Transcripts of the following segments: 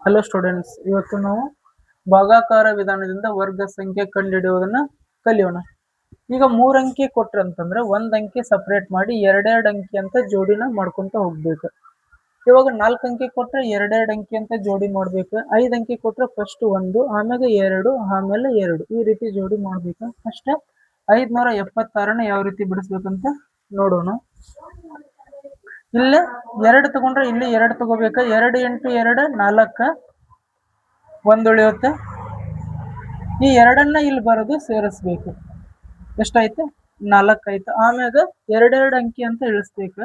Hello students, ಇವತ್ತು ನಾವು ಭಾಗಾಕಾರ ವಿಧಾನದಿಂದ ವರ್ಗ ಸಂಖ್ಯೆ ಕಂಡುಹಿಡಿಯುವುದನ್ನ ಕಲಿಯೋಣ. ಈಗ 3 ಅಂಕಿ ಕೊಟ್ರಂತಂದ್ರೆ 1 ಅಂಕಿ ಸಪರೇಟ್ ಮಾಡಿ 2 ಅಂಕಿ ಅಂತ ಜೋಡಿನ ಮಾಡ್ಕೊಂತ ಹೋಗ್ಬೇಕು. ಇವಾಗ 4 ಅಂಕಿ ಕೊಟ್ರೆ 2 ಅಂಕಿ ಅಂತ ಜೋಡಿ ಮಾಡ್ಬೇಕು. 5 ಅಂಕಿ ಕೊಟ್ರೆ ಫಸ್ಟ್ 1, ಆಮೇಲೆ 2, ಆಮೇಲೆ 2 ಈ ರೀತಿ ಜೋಡಿ ಮಾಡ್ಬೇಕು. ಫಸ್ಟ್ 576ನ ಯಾವ ರೀತಿ ಬಿಡಿಸ್ಬೇಕಂತ ನೋಡೋಣ. ಇಲ್ಲಿ 2 ತಗೊಂಡ್ರೆ ಇಲ್ಲಿ 2 ತಗೋಬೇಕು. 2 × 2 4, 1 ಉಳಿಯುತ್ತೆ. ಈ 2ನ್ನ ಇಲ್ಲಿ ಬರೋದು ಸೇರಿಸ್ಬೇಕು. ಎಷ್ಟಾಯ್ತು? 4 ಆಯ್ತು. ಆಮ್ಯಾಗ 2 ಅಂಕಿ ಅಂತ ಇಳಿಸ್ಬೇಕು.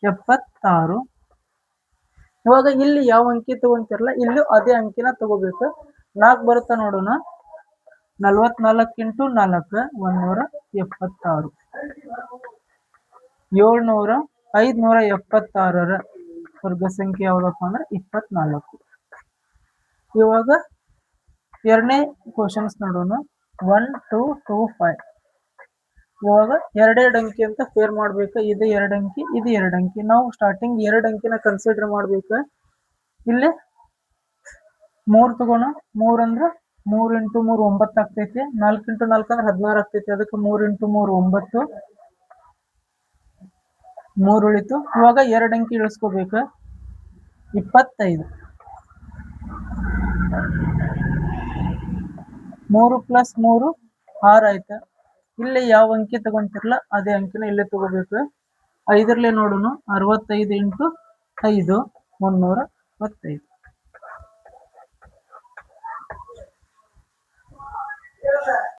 76. ಇವಾಗ ಇಲ್ಲಿ ಯಾವ ಅಂಕಿ ತಗೊಂತಿರಲ್ಲ, ಇಲ್ಲಿ ಅದೇ ಅಂಕಿನ ತಗೋಬೇಕು. 4 ಬರುತ್ತಾ ನೋಡೋಣ. 44 × 4 176. 576ರ ವರ್ಗ ಸಂಖ್ಯೆ ಯಾವ್ದಪ್ಪ ಅಂದ್ರೆ 24. ಇವಾಗ ಎರಡನೇ ಕ್ವಶನ್ಸ್ ನೋಡೋಣ. 1 2 2 5. ಇವಾಗ 2 ಅಂಕಿ ಅಂತ ಫೇರ್ ಮಾಡ್ಬೇಕು. ಇದು 2 ಅಂಕಿ, ಇದು 2 ಅಂಕಿ. ನಾವು ಸ್ಟಾರ್ಟಿಂಗ್ 2 ಅಂಕಿನ ಕನ್ಸಿಡರ್ ಮಾಡ್ಬೇಕು. ಇಲ್ಲಿ 3 ತಗೋಣ. 3 ಅಂದ್ರೆ 3 × 3 9 ಆಗ್ತೈತಿ. 4 × 4 ಅಂದ್ರೆ 16 ಆಗ್ತೈತಿ. ಅದಕ್ಕೆ 3 × 3 9, 3 ಉಳಿತು. ಇವಾಗ 2 ಅಂಕಿ ಇಳಿಸ್ಕೋಬೇಕು. 25. 3 + 3 6 ಆಯ್ತು. ಇಲ್ಲಿ ಯಾವ ಅಂಕಿ ತಗೊಂತಿರಲ್ಲ ಅದೇ ಅಂಕಿನ ಇಲ್ಲೇ ತಗೋಬೇಕು. 5ರಲ್ಲಿ ನೋಡೋಣ. 65 × 5 325.